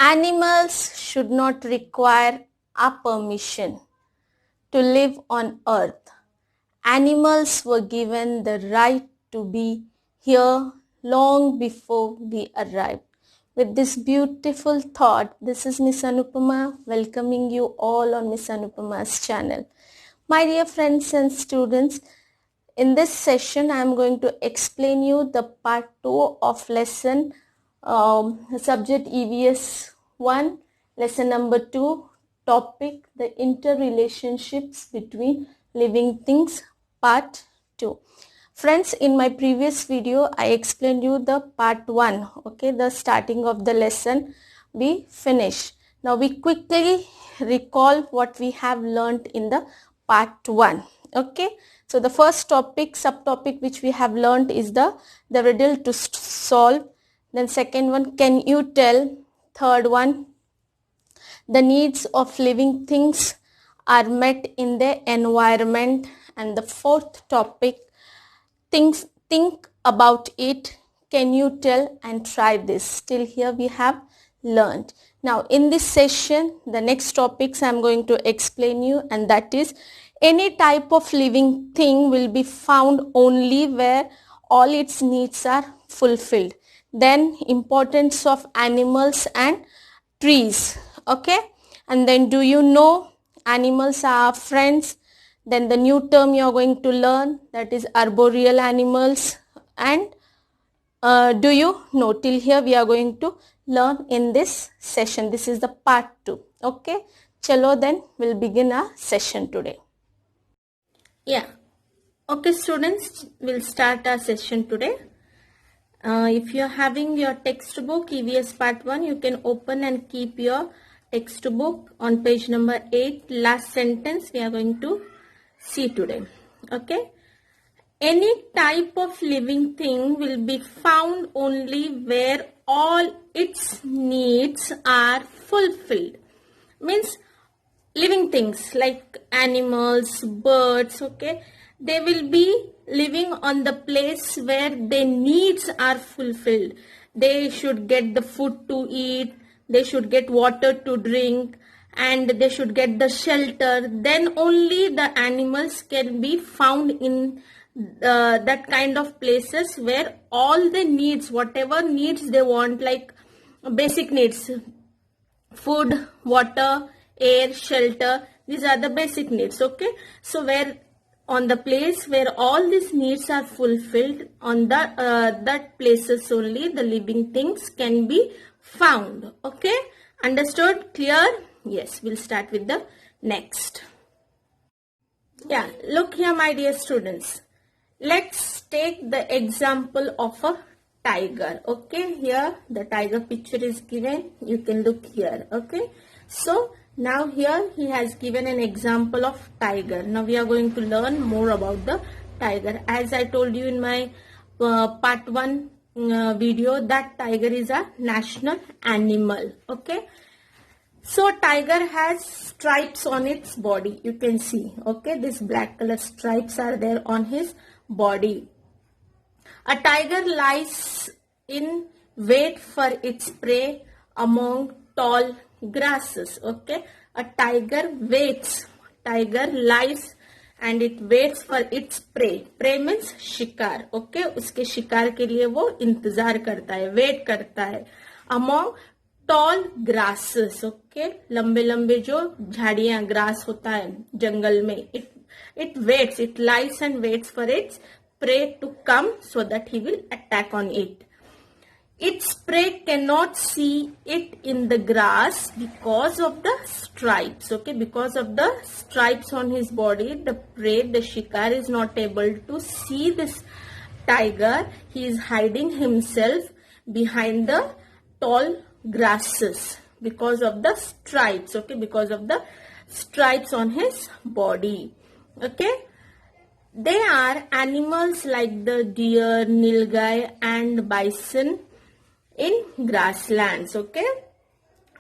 Animals should not require our permission to live on earth. Animals were given the right to be here long before we arrived. With this beautiful thought, this is Miss Anupama welcoming you all on Miss Anupama's channel. My dear friends and students, in this session I am going to explain you the part 2 of lesson subject EVS 1, lesson number 2, topic the interrelationships between living things, part 2. Friends, in my previous video I explained you the part 1, okay, the starting of the lesson we finished. Now we quickly recall what we have learned in the part 1, okay. So the first topic, subtopic which we have learned is the riddle to solve. Then second one, can you tell? Third one, the needs of living things are met in the environment. And the fourth topic, think about it, can you tell, and try this. Till here we have learned. Now in this session, the next topics I am going to explain you, and that is any type of living thing will be found only where all its needs are fulfilled. Then importance of animals and trees, okay. And then do you know animals are our friends? Then the new term you are going to learn, that is arboreal animals. And do you know? Till here we are going to learn in this session. This is the part 2, okay. Chalo, then we'll begin our session today. Yeah, okay students, we'll start our session today. If you're having your textbook EVS part 1, you can open and keep your textbook on page number 8. Last sentence we are going to see today, okay. Any type of living thing will be found only where all its needs are fulfilled. Means living things like animals, birds, okay, they will be living on the place where their needs are fulfilled. They should get the food to eat, they should get water to drink, and they should get the shelter. Then only the animals can be found in that kind of places where all the needs, whatever needs they want, like basic needs, food, water, air, shelter, these are the basic needs, okay. So where on the place where all these needs are fulfilled, on that places only the living things can be found, okay. Understood? Clear? Yes, we'll start with the next. Yeah, look here my dear students, let's take the example of a tiger, okay. Here the tiger picture is given, you can look here, okay. So now here he has given an example of tiger. Now we are going to learn more about the tiger. As I told you in my part 1 video, that tiger is a national animal, okay. So tiger has stripes on its body, you can see, okay. This black color stripes are there on his body. A tiger lies in wait for its prey among tall grasses, okay. A tiger waits, tiger lies and it waits for its prey. Prey means शिकार, okay. उसके शिकार के लिए वो इंतजार करता है, wait करता है among tall grasses, okay. लंबे लंबे जो झाड़ियां, ग्रास होता है जंगल में, it waits, it lies and waits for its prey to come so that he will attack on it. Its prey cannot see it in the grass because of the stripes, okay. Because of the stripes on his body, the prey, the shikar, is not able to see this tiger. He is hiding himself behind the tall grasses because of the stripes, okay. Because of the stripes on his body, okay. They are animals like the deer, nilgai and bison in grasslands, okay.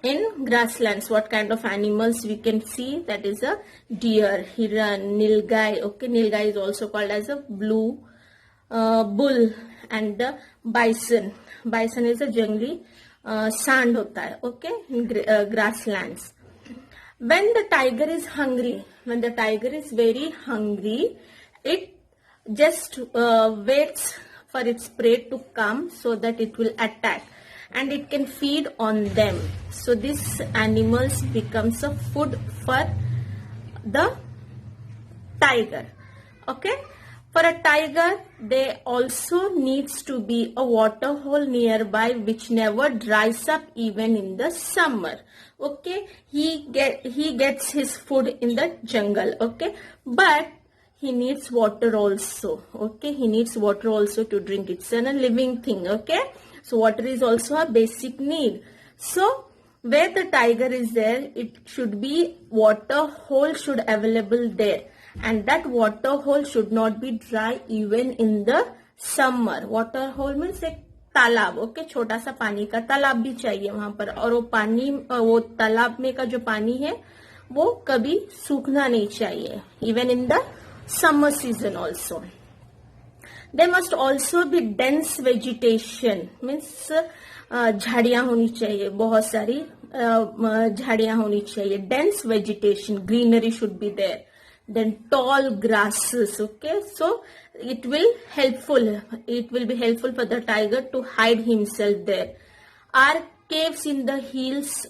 In grasslands, what kind of animals we can see? That is a deer, heron, nilgai, okay. Nilgai is also called as a blue bull, and the bison. Bison is a jungly sand hota hai, okay, in grasslands. When the tiger is hungry, when the tiger is very hungry, it just waits for its prey to come so that it will attack, and it can feed on them. So these animals becomes a food for the tiger. Okay, for a tiger there also needs to be a water hole nearby which never dries up even in the summer. Okay, he gets his food in the jungle. Okay, but he needs water also. Okay, he needs water also to drink. It's a living thing. Okay, so water is also a basic need. So where the tiger is there, it should be water hole should available there, and that water hole should not be dry even in the summer. Water hole means एक तालाब. Okay, छोटा सा पानी का तालाब भी चाहिए वहां पर, और वो पानी, वो तालाब में का जो पानी है वो कभी सूखना नहीं चाहिए, even in the summer season also. There must also be dense vegetation, means झाड़ियां होनी चाहिए, बहुत सारी झाड़ियां होनी चाहिए. Dense vegetation, greenery should be there. Then tall grasses. Okay, so it will be helpful for the tiger to hide himself there. Are caves in the hills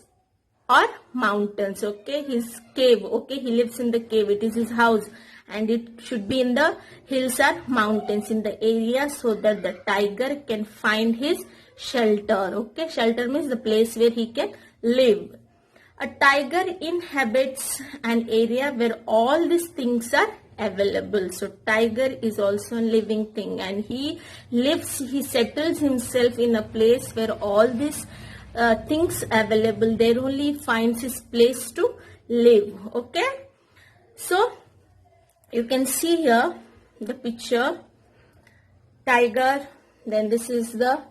or mountains? Okay, his cave. Okay, he lives in the cave. It is his house, and it should be in the hills or mountains in the area so that the tiger can find his shelter. Okay, shelter means the place where he can live. A tiger inhabits an area where all these things are available. So tiger is also a living thing, and he settles himself in a place where all these things available. There only finds his place to live. Okay, so you can see here the picture, tiger, then this is the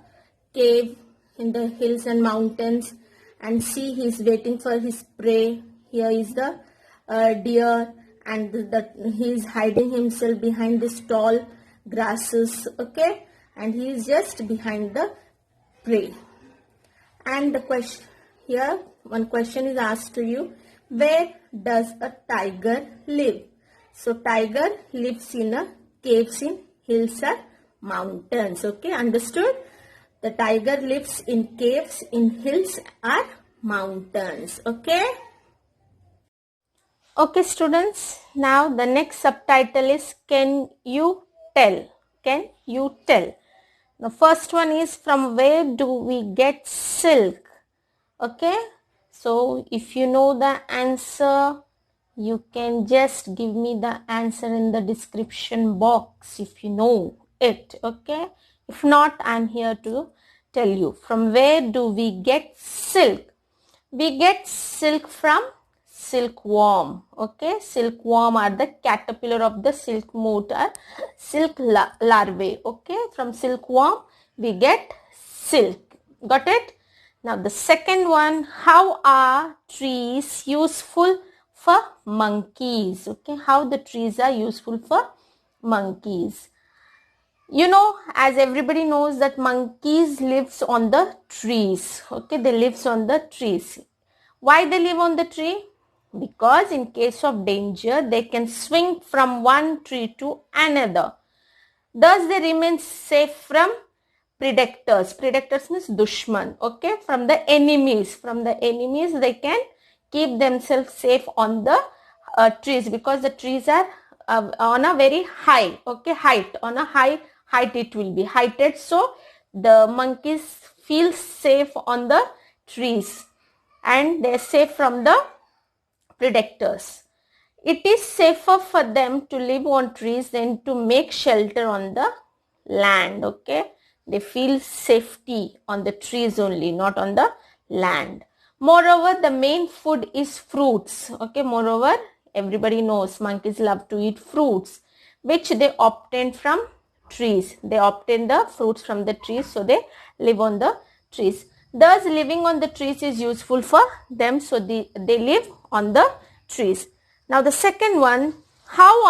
cave in the hills and mountains, and see he is waiting for his prey. Here is the deer, and he is hiding himself behind these tall grasses. Okay, and he is just behind the prey. And the question here, one question is asked to you: where does a tiger live? So tiger lives in a caves in hills or mountains. Okay, understood? The tiger lives in caves in hills or mountains. Okay. Okay, students. Now the next subtitle is Can you tell? Can you tell? The first one is from where do we get silk? Okay. So if you know the answer, you can just give me the answer in the description box if you know it. Okay. If not, I'm here to tell you. From where do we get silk? We get silk from silkworm. Okay. Silkworm are the caterpillar of the silk moth or silk larvae. Okay. From silkworm we get silk. Got it? Now the second one, how are trees useful for monkeys? Okay, how the trees are useful for monkeys. You know, as everybody knows that monkeys lives on the trees. Okay, they lives on the trees. Why they live on the tree? Because in case of danger, they can swing from one tree to another. Thus they remain safe from predators. Predators means dushman. Okay, from the enemies. From the enemies they can keep themselves safe on the trees, because the trees are on a very high, okay, height. On a high height it will be heighted, so the monkeys feel safe on the trees and they are safe from the predators. It is safer for them to live on trees than to make shelter on the land. Okay, they feel safety on the trees only, not on the land. Moreover, the main food is fruits. Okay, moreover, everybody knows monkeys love to eat fruits, which they obtain from trees. They obtain the fruits from the trees, so they live on the trees. Thus, living on the trees is useful for them, so they live on the trees. Now, the second one, third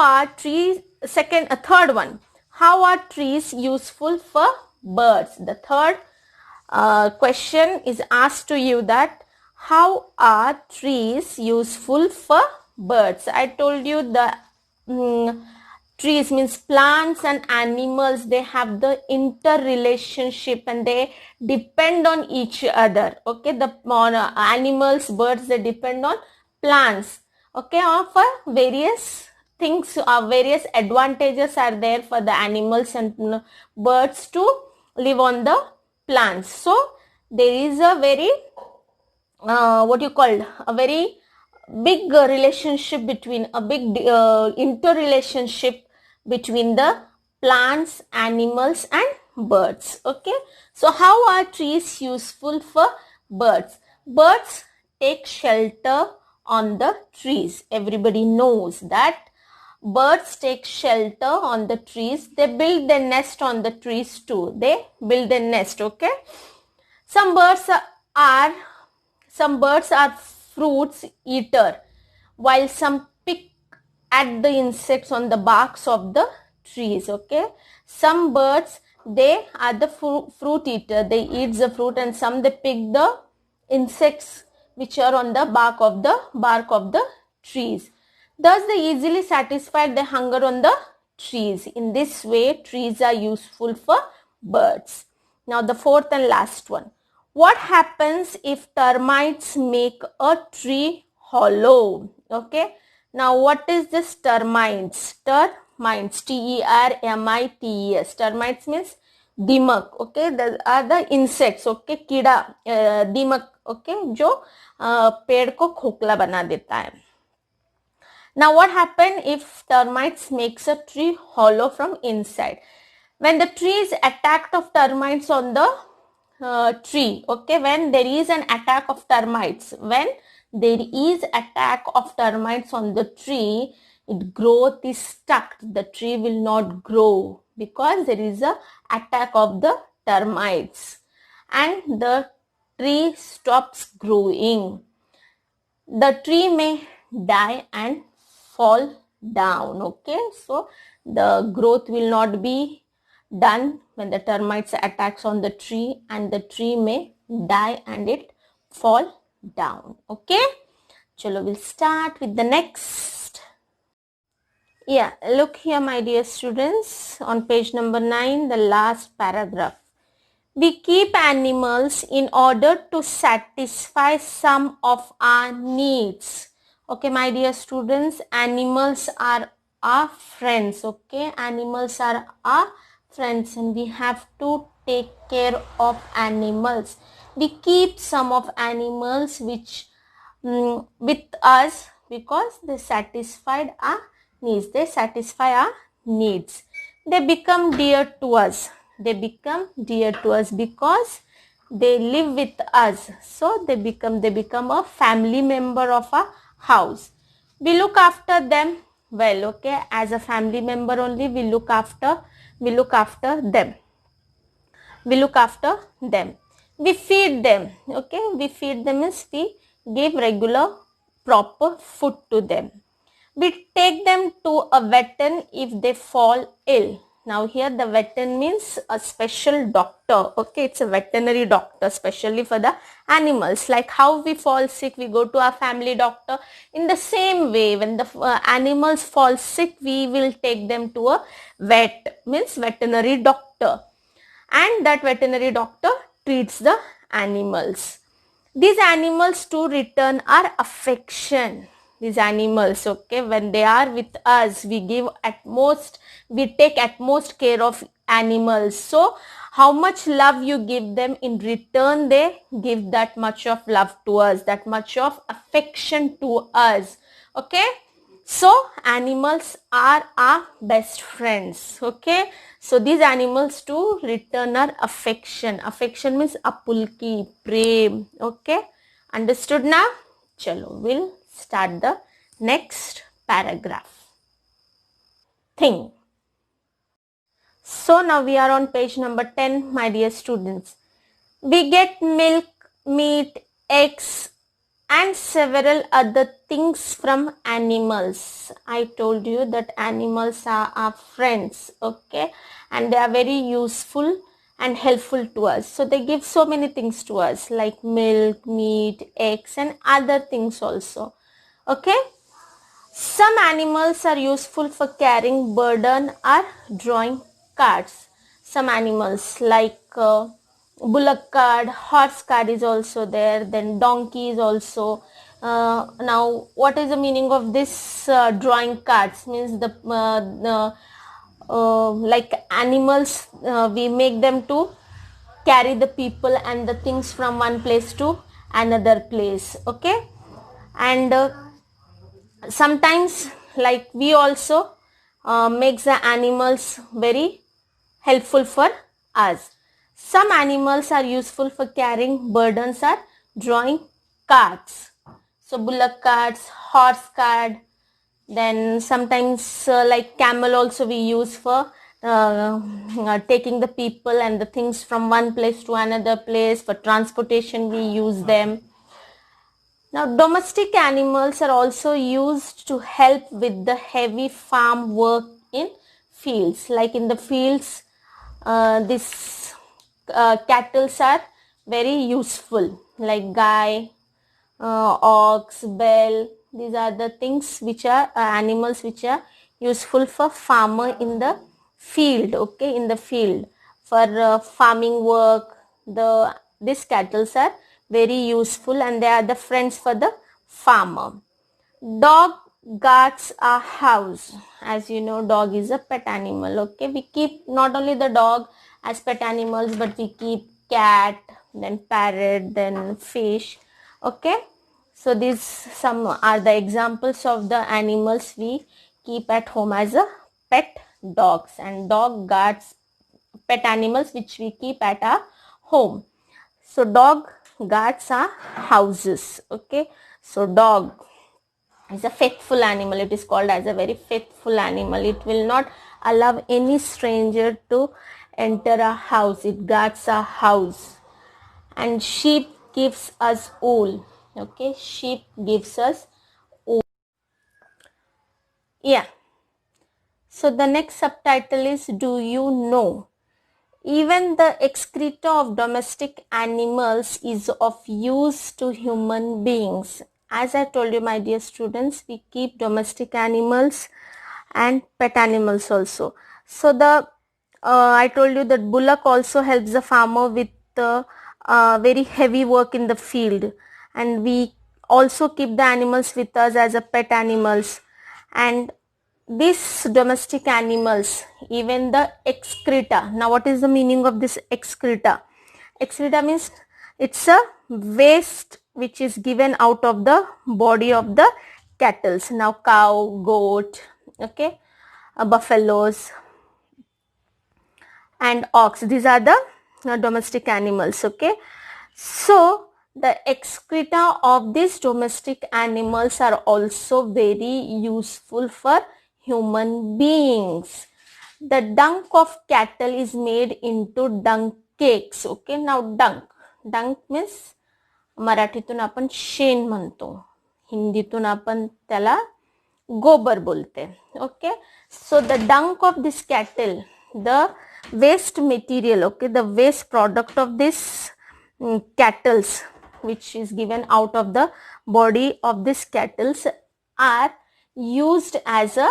one, how are trees useful for birds? The third question is asked to you that how are trees useful for birds? I told you the trees means plants and animals, they have the interrelationship and they depend on each other. Okay, the animals, birds, they depend on plants. Okay, for various things, various advantages are there for the animals and birds to live on the plants. So there is a very what you call a very big relationship between a big interrelationship between the plants, animals and birds. Okay, so how are trees useful for birds? Birds take shelter on the trees. Everybody knows that birds take shelter on the trees. They build their nest on the trees too. They build their nest. Okay, some birds are fruits eater, while some pick at the insects on the barks of the trees. Okay, some birds, they are the fruit eater, they eat the fruit, and some they pick the insects which are on the bark of the trees. Thus they easily satisfy their hunger on the trees. In this way, trees are useful for birds. Now the fourth and last one. What happens if termites make a tree hollow? Okay. Now what is this termites? Termites, Termites. Termites means दीमक. Okay, those are the insects. Okay, कीड़ा, दीमक. Okay, जो पेड़ को खोखला बना देता है. Now what happens if termites makes a tree hollow from inside? When the tree is attacked of termites on the tree, okay, when there is an attack of termites, when there is attack of termites on the tree, its growth is stuck. The tree will not grow because there is a attack of the termites and the tree stops growing. The tree may die and fall down. Okay, so the growth will not be done when the termites attacks on the tree, and the tree may die and it fall down. Okay, chalo, we'll start with the next. Yeah, look here my dear students, on page number 9, the last paragraph. We keep animals in order to satisfy some of our needs. Okay, my dear students, animals are our friends. Okay, animals are our friends and we have to take care of animals. We keep some of animals which with us because they satisfied our needs. They satisfy our needs. They become dear to us. They become dear to us because they live with us. So they become a family member of our house. We look after them well. Okay, as a family member only, we look after them. We look after them. We feed them. Okay, we feed them means we give regular proper food to them. We take them to a veteran if they fall ill. Now here the veteran means a special doctor. Okay, it's a veterinary doctor especially for the animals. Like how we fall sick, we go to our family doctor. In the same way, when the animals fall sick, we will take them to a vet, means veterinary doctor. And that veterinary doctor treats the animals. These animals too return our affection. These animals, okay, when they are with us, we take utmost care of animals. So how much love you give them, in return they give that much of love to us, that much of affection to us. Okay, so animals are our best friends. Okay, so these animals too return our affection. Affection means apulki, prem. Okay, understood now? Chalo, we'll start the next paragraph. Thing. So now we are on page number 10, my dear students. We get milk, meat, eggs and several other things from animals. I told you that animals are our friends. Okay, and they are very useful and helpful to us. So they give so many things to us like milk, meat, eggs and other things also. Okay. Some animals are useful for carrying burden or drawing carts. Some animals like bullock cart, horse cart is also there, then donkey is also. Now what is the meaning of this drawing carts? Means like animals, we make them to carry the people and the things from one place to another place. Okay. And sometimes like we also makes the animals very helpful for us. Some animals are useful for carrying burdens or drawing carts. So bullock carts, horse cart, then sometimes like camel also we use for taking the people and the things from one place to another place. For transportation we use them. Now, domestic animals are also used to help with the heavy farm work in fields. Like in the fields, these cattle are very useful, like guy, ox, bell. These are the things which are animals which are useful for farmer in the field. Okay, in the field for farming work, these cattle are very useful and they are the friends for the farmer. Dog guards a house. As you know, dog is a pet animal. Okay, we keep not only the dog as pet animals, but we keep cat, then parrot, then fish. Okay, so these some are the examples of the animals we keep at home as a pet dogs, and dog guards pet animals which we keep at our home. So dog guards our houses. Okay, so dog is a faithful animal. It is called as a very faithful animal. It will not allow any stranger to enter a house. It guards a house. And sheep gives us wool. Okay, sheep gives us wool. Yeah. So the next subtitle is, do you know? Even the excreta of domestic animals is of use to human beings. As I told you, my dear students, we keep domestic animals and pet animals also. So I told you that bullock also helps the farmer with very heavy work in the field, and we also keep the animals with us as a pet animals. And these domestic animals, even the excreta. Now what is the meaning of this excreta? Excreta means it's a waste which is given out of the body of the cattle. Now cow, goat, okay, buffaloes and ox, these are the domestic animals. Okay, so the excreta of these domestic animals are also very useful for human beings. The dung of cattle is made into dung cakes. Okay, now dung means मराठीतून आपण शेण म्हणतो, हिंदीतून आपण त्याला गोबर बोलते. Okay, so the dung of this cattle, the waste material, okay, the waste product of this cattle which is given out of the body of this cattle are used as a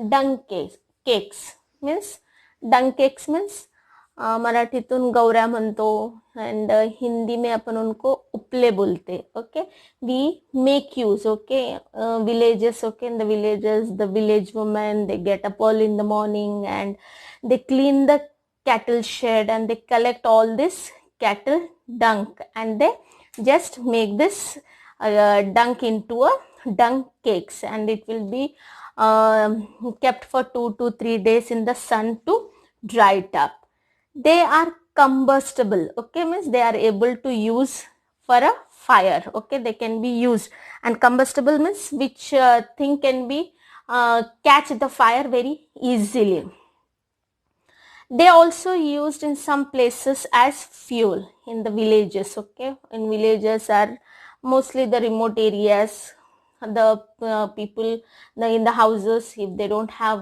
dung cakes. Means dung cakes means मराठीतून गौऱ्या म्हणतो, and Hindi में अपन उनको उपले बोलते. Okay, we make use. Okay, villages, okay, in the villages, the village women, they get up early in the morning and they clean the cattle shed and they collect all this cattle dung and they just make this dung into a dung cakes, and it will be kept for 2 to 3 days in the sun to dry it up. They are combustible. Okay, means they are able to use for a fire. Okay, they can be used, and combustible means which thing can be catch the fire very easily. They also used in some places as fuel in the villages. Okay, in villages are mostly the remote areas. The people in the houses, if they don't have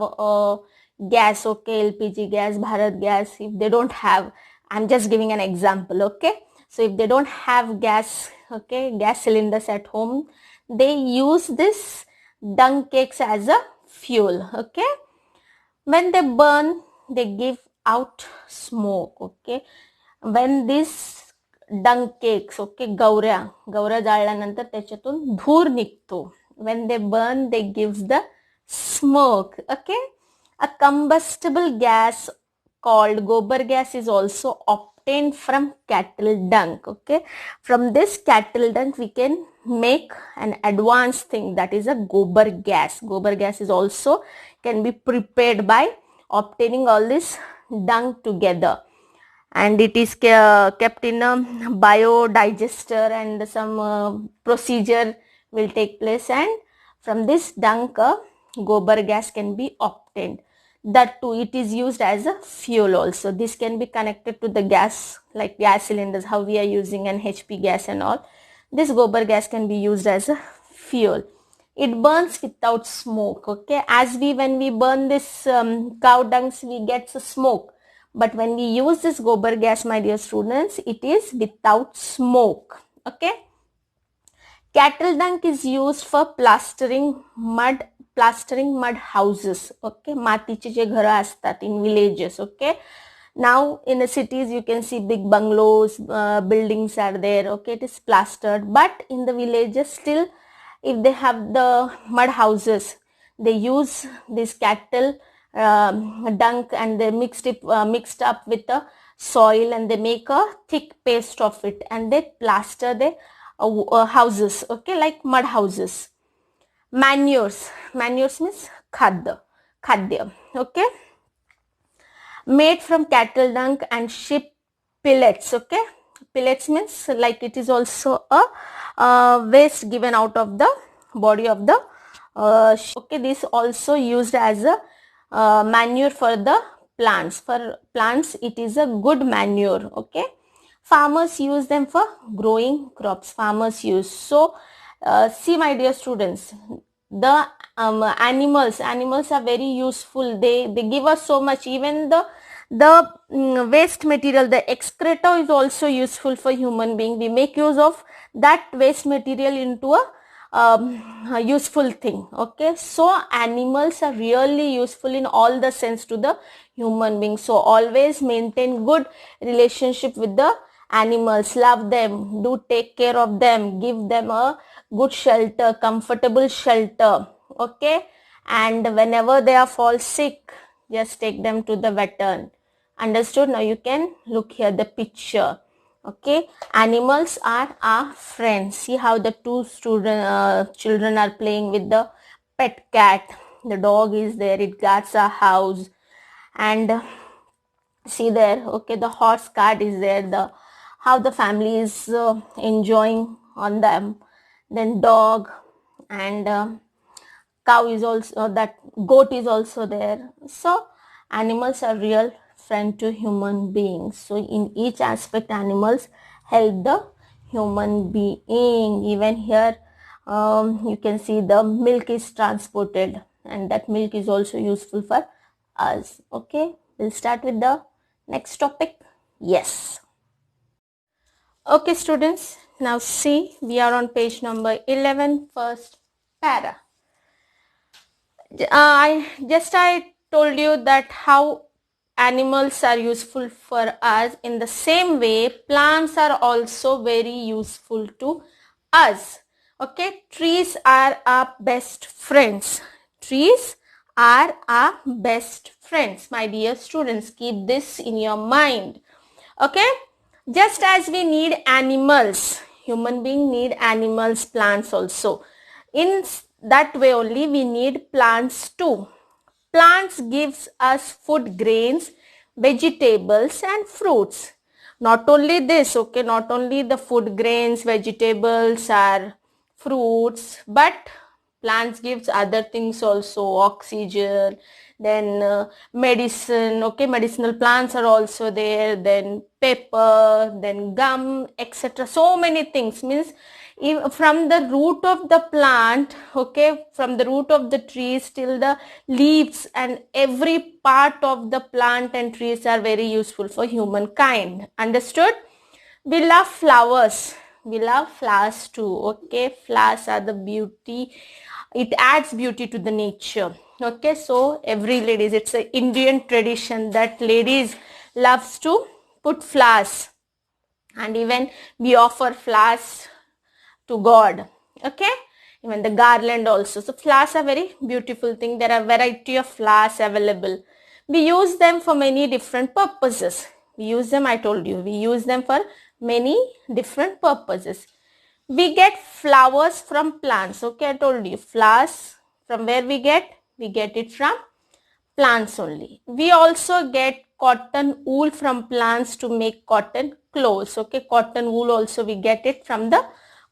gas, okay, LPG gas, Bharat gas, if they don't have, I'm just giving an example, okay? So if they don't have gas, okay, gas cylinders at home, they use this dung cakes as a fuel, okay? When they burn, they give out smoke, okay? When this dung cakes, okay, गवऱ्या जाळल्यानंतर त्याच्यातून धूर निघतो. When they burn, they gives the smoke, okay? A combustible gas called gobar gas is also obtained from cattle dung, okay? From this cattle dung, we can make an advanced thing, that is a gobar gas. Gobar gas is also can be prepared by obtaining all this dung together, and it is kept in a biodigester, and some procedure will take place, and from this dung gobar gas can be obtained. That too, it is used as a fuel also. This can be connected to the gas, like gas cylinders, how we are using an HP gas and all. This gobar gas can be used as a fuel. It burns without smoke, okay? As when we burn this cow dungs, we get smoke. But when we use this gobar gas, my dear students, it is without smoke, okay? Cattle dung is used for plastering mud houses, okay? मातीचे जे घर असतात in villages, okay? Now in the cities you can see big bungalows, buildings are there, okay? It is plastered, but in the villages still, if they have the mud houses, they use this cattle dung, and they mixed up with the soil, and they make a thick paste of it, and they plaster the houses, okay, like mud houses. Manures means khadya, okay, made from cattle dung and sheep pellets, okay. Pellets means like it is also a waste given out of the body of the okay. This also used as a manure for the plants. For plants, it is a good manure, okay. Farmers use them for growing crops. Farmers use. So see, my dear students, the animals are very useful. They give us so much. Even the waste material, the excreta, is also useful for human being. We make use of that waste material into a useful thing, okay. So animals are really useful in all the sense to the human being. So always maintain good relationship with the animals. Love them, do take care of them, give them a good shelter, comfortable shelter, okay. And whenever they are fall sick, just take them to the veteran. Understood? Now you can look here the picture, okay. Animals are our friends. See how the two children are playing with the pet cat. The dog is there, it guards our house. And see there, okay, the horse cart is there, how the family is enjoying on them. Then dog and cow is also, that goat is also there. So animals are real friend to human beings. So in each aspect, animals help the human being. Even here you can see the milk is transported, and that milk is also useful for us, okay. We'll start with the next topic. Yes. Okay, students, now see, we are on page number 11, first para. I told you that how animals are useful for us. In the same way, plants are also very useful to us, okay. Trees are our best friends. Trees are our best friends, my dear students. Keep this in your mind, okay. Just as we need animals, human being need animals, plants also. In that way only we need plants too. Plants gives us food, grains, vegetables and fruits. Not only this, okay, not only the food, grains, vegetables or fruits, but plants gives other things also, oxygen, then medicine, okay, medicinal plants are also there, then paper, then gum, etc. So many things. Means from the root of the plant, okay, from the root of the trees till the leaves, and every part of the plant and trees are very useful for humankind. Understood? We love flowers. We love flowers too. Okay, flowers are the beauty. It adds beauty to the nature. Okay, so every ladies, it's an Indian tradition that ladies loves to put flowers, and even we offer flowers to God. Okay, even the garland also. So flowers are very beautiful thing. There are variety of flowers available. We use them for many different purposes. We use them, I told you, we use them for many different purposes. We get flowers from plants. Okay, I told you, flowers from where we get it from plants only. We also get cotton wool from plants to make cotton clothes. Okay, cotton wool also we get it from the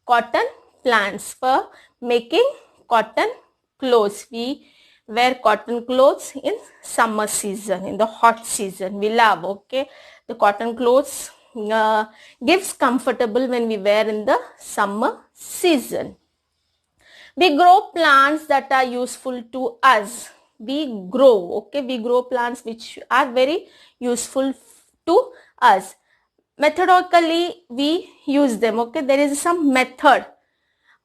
cotton plants for making cotton clothes. We wear cotton clothes in summer season, in the hot season. We love, okay, the cotton clothes gives comfortable when we wear in the summer season. We grow plants that are useful to us. We grow, okay, we grow plants which are very useful to us. Methodically, we use them, okay. There is some method,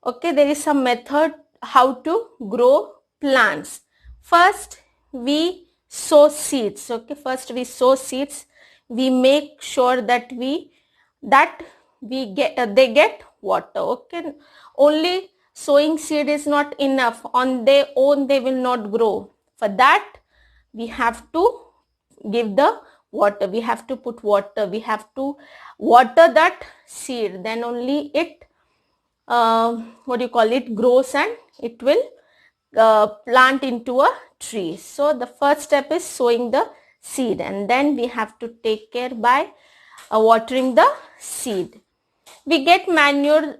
okay, there is some method how to grow plants. First, we sow seeds, okay. First, we sow seeds. We make sure that they get water, okay. Only sowing seed is not enough. On their own they will not grow. For that we have to give the water. We have to put water. We have to water that seed. Then only it grows, and it will plant into a tree. So the first step is sowing the seed, and then we have to take care by watering the seed. We get manure.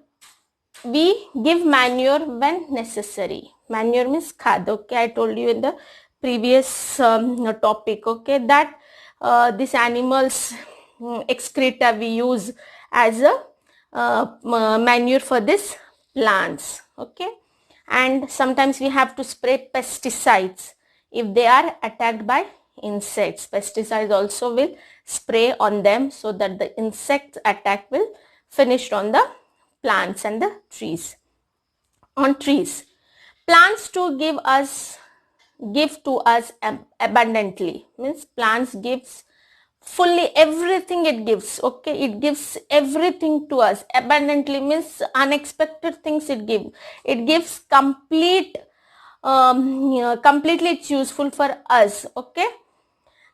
We give manure when necessary. Manure means khad, okay. I told you in the previous topic, okay, that these animals excreta we use as a manure for this plants, okay. And sometimes we have to spray pesticides if they are attacked by insects. Pesticides also will spray on them so that the insect attack will finish on the plants and the trees. On trees, plants to give to us abundantly. Means plants gives fully everything. It gives, okay, it gives everything to us abundantly. Means unexpected things it gives completely. It's useful for us, okay.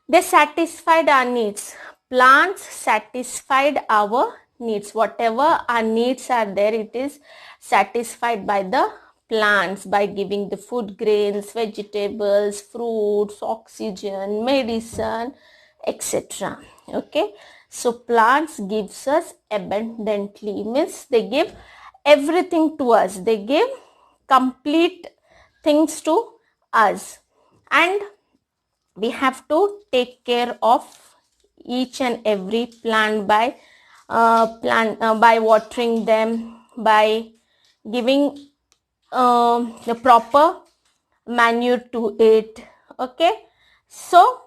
They satisfied our needs. Plants satisfied our needs. Whatever our needs are there, it is satisfied by the plants by giving the food grains, vegetables, fruits, oxygen, medicine, etc. Okay. So plants gives us abundantly. Means they give everything to us. They give complete things to us. And we have to take care of each and every plant by by watering them, by giving the proper manure to it, okay. So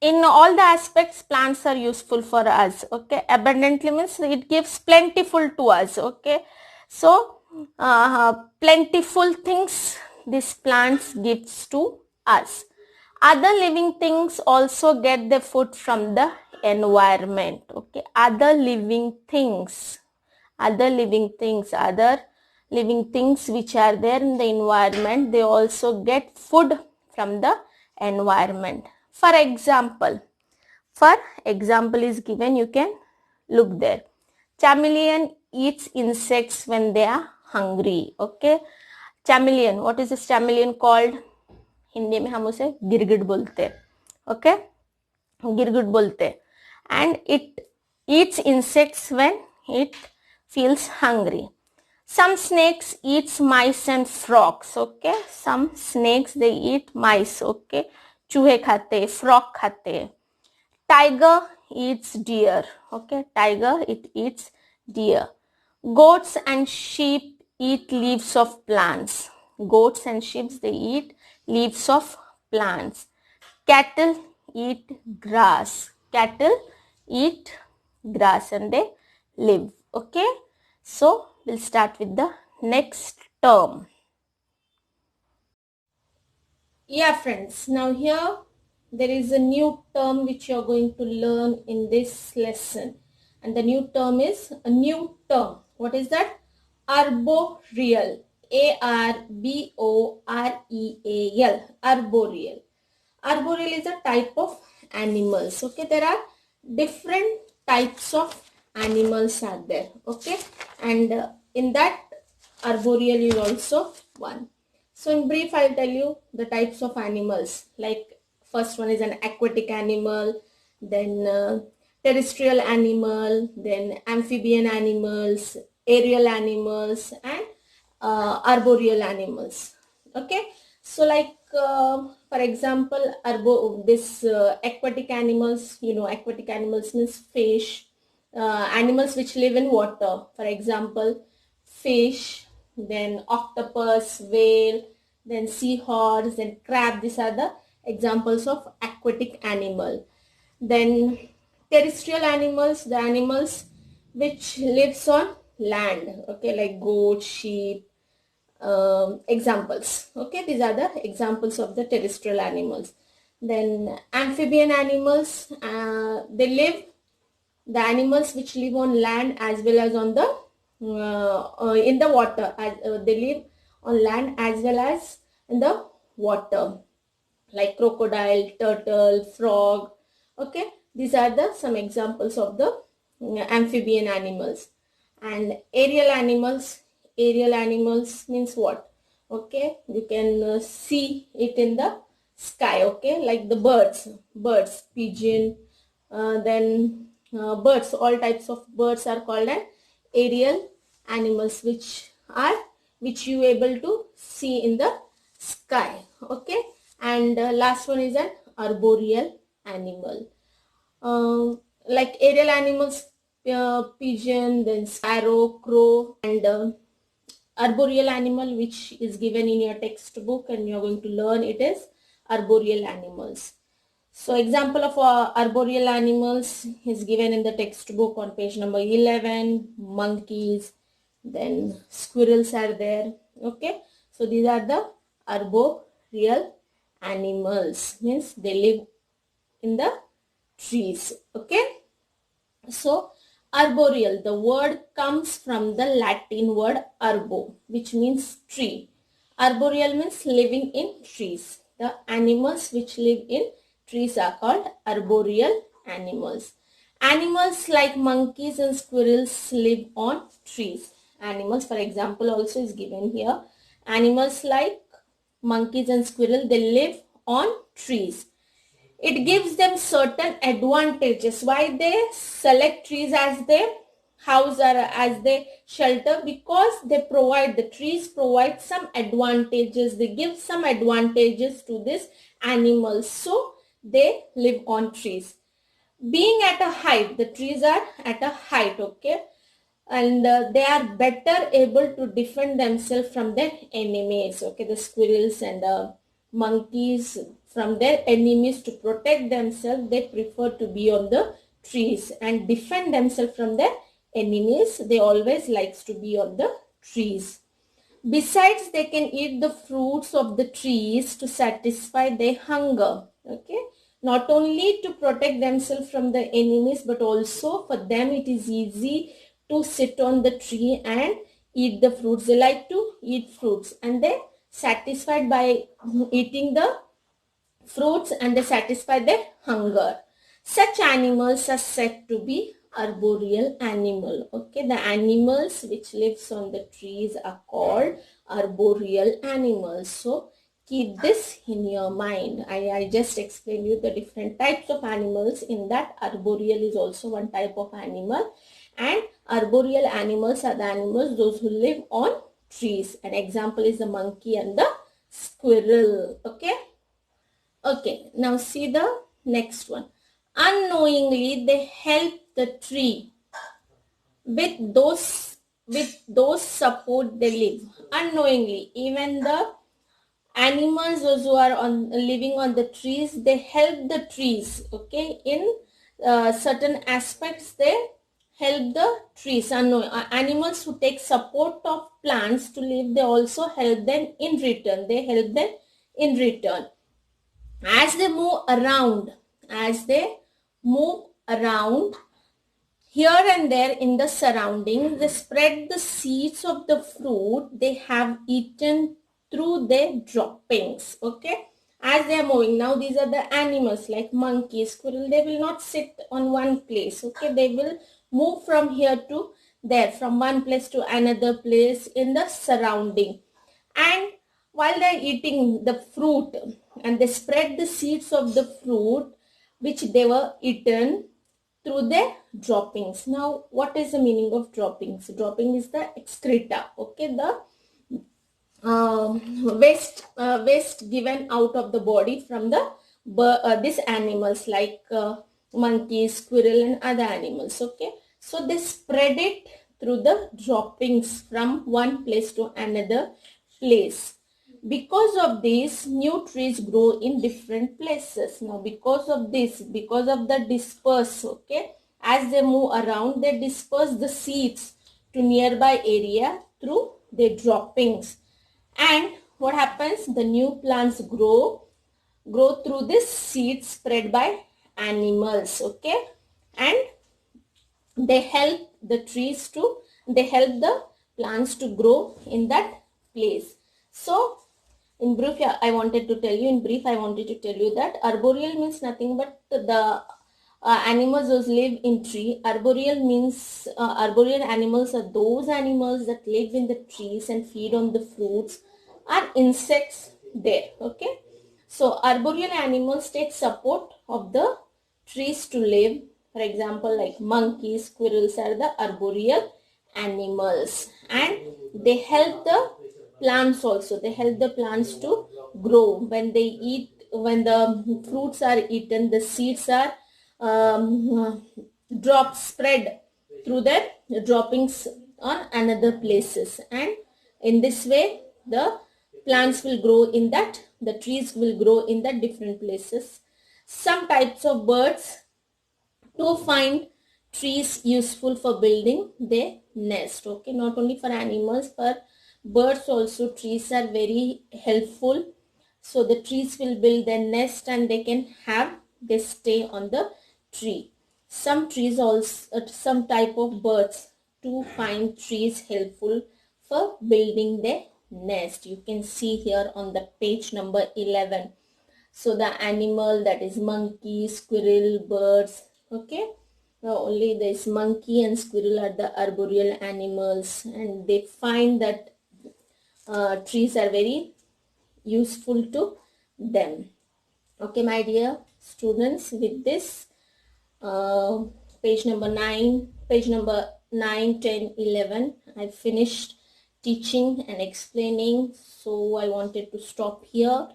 in all the aspects plants are useful for us, okay. Abundantly means it gives plentiful to us, okay. So plentiful things these plants gives to us. Other living things also get their food from the environment, okay. Other living things which are there in the environment, they also get food from the environment. For example is given, you can look there. Chameleon eats insects when they are hungry, okay. Chameleon, what is this chameleon called? Hindi में हम उसे गिरगिट बोलते हैं, okay, गिरगिट बोलते हैं. And it eats insects when it feels hungry. Some snakes eats mice and frogs, okay. Some snakes they eat mice, okay. चूहे खाते, frog खाते. Tiger eats deer. Okay, tiger, it eats deer. Goats and sheep eat leaves of plants. Goats and sheep, they eat leaves of plants. Cattle eat grass. Cattle eat grass and they live. Okay, so we'll start with the next term. Yeah, friends, now here there is a new term which you are going to learn in this lesson, and the new term is a new term. What is that? Arboreal. Arboreal. Arboreal. Arboreal is a type of animals. Okay, there are different types of animals are there. Okay, and in that arboreal is also one. So in brief, I'll tell you the types of animals. Like first one is an aquatic animal, then terrestrial animal, then amphibian animals, aerial animals, and arboreal animals. Okay, so like for example, aquatic animals, aquatic animals means fish, animals which live in water, for example fish, then octopus, whale, then seahorse, then crab. These are the examples of aquatic animal. Then terrestrial animals, the animals which lives on land, okay, like goat, sheep, examples. Okay, these are the examples of the terrestrial animals. Then amphibian animals, the animals which live on land as well as on the in the water. They live on land as well as in the water, like crocodile, turtle, frog. Okay, these are the some examples of the amphibian animals. And aerial animals means what? Okay, you can see it in the sky. Okay, like the birds, pigeon, then birds, all types of birds are called an aerial animals, which you able to see in the sky. Okay, and last one is an arboreal animal. Like aerial animals, pigeon, then sparrow, crow, and arboreal animal which is given in your textbook and you are going to learn, it is arboreal animals. So example of arboreal animals is given in the textbook on page number 11. Monkeys, then squirrels are there. Okay, so these are the arboreal animals, means they live in the trees. Okay, so arboreal, the word comes from the Latin word arbo, which means tree. Arboreal means living in trees. The animals which live in trees are called arboreal animals. Animals like monkeys and squirrels live on trees. Animals, for example, also is given here. Animals like monkeys and squirrel, they live on trees. It gives them certain advantages. Why they select trees as their house or as their shelter? Because the trees provide some advantages. They give some advantages to this animals. So they live on trees. Being at a height, the trees are at a height, okay, and they are better able to defend themselves from their enemies. Okay, the squirrels and the monkeys, from their enemies, to protect themselves, they prefer to be on the trees and defend themselves from their enemies. They always likes to be on the trees. Besides, they can eat the fruits of the trees to satisfy their hunger. Okay, not only to protect themselves from the enemies, but also for them it is easy to sit on the tree and eat the fruits. They like to eat fruits and they satisfied by eating the fruits and they satisfy their hunger. Such animals are said to be arboreal animal. Okay, the animals which lives on the trees are called arboreal animals. So keep this in your mind. I just explained you the different types of animals. In that, arboreal is also one type of animal, and arboreal animals are the animals those who live on trees. An example is the monkey and the squirrel. Okay. Okay, now see the next one. Unknowingly, they help the tree with those support they live. Unknowingly, even the animals, those who are on living on the trees, they help the trees. Okay, in certain aspects, they help the trees. Animals who take support of plants to live, they also help them in return. They help them in return as they move around. As they move around here and there in the surroundings, they spread the seeds of the fruit they have eaten through their droppings. Okay, as they are moving. Now these are the animals like monkey, squirrel. They will not sit on one place. Okay, they will move from here to there, from one place to another place in the surrounding. And while they are eating the fruit, and they spread the seeds of the fruit which they were eaten through their droppings. Now, what is the meaning of droppings? Dropping is the excreta. Okay, the waste given out of the body from the these animals like monkeys, squirrel, and other animals. Okay, so they spread it through the droppings from one place to another place. Because of this, new trees grow in different places. Now, because of this, because of the disperse, okay, as they move around, they disperse the seeds to nearby area through their droppings. And what happens? The new plants grow through this seeds spread by animals. Okay, and they help the trees to, they help the plants to grow in that place. So in brief, I wanted to tell you that arboreal means nothing but the animals those live in tree. Arboreal means arboreal animals are those animals that live in the trees and feed on the fruits or insects there. Okay, so arboreal animals take support of the trees to live. For example, like monkeys, squirrels are the arboreal animals, and they help the plants also. They help the plants to grow. When they eat, when the fruits are eaten, the seeds are dropped, spread through their droppings on another places, and in this way the plants will grow in that, the trees will grow in that different places. Some types of birds to find trees useful for building their nest. Okay, not only for animals, for birds also trees are very helpful. So the trees will build their nest and they can have, they stay on the tree. Some trees also, some type of birds to find trees helpful for building their nest. You can see here on the page number 11. So the animal, that is monkey, squirrel, birds. Okay, now only this monkey and squirrel are the arboreal animals, and they find that trees are very useful to them. Okay, my dear students, with this uh, page number 9, 10, 11, I finished teaching and explaining, so I wanted to stop here.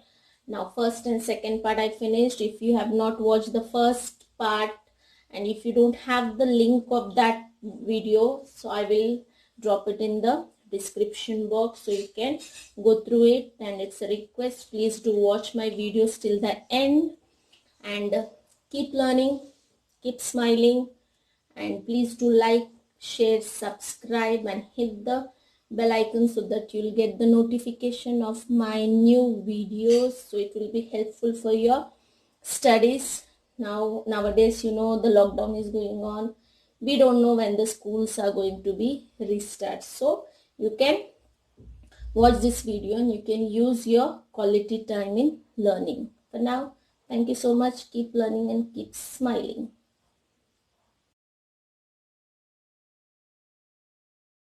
Now first and second part I finished. If you have not watched the first part, and if you don't have the link of that video, so I will drop it in the description box so you can go through it. And it's a request, please do watch my videos till the end, and keep learning, keep smiling, and please do like, share, subscribe, and hit the bell icon so that you'll get the notification of my new videos, so it will be helpful for your studies. Nowadays, you know, the lockdown is going on. We don't know when the schools are going to be restart, so you can watch this video and you can use your quality time in learning. For now, thank you so much. Keep learning and keep smiling.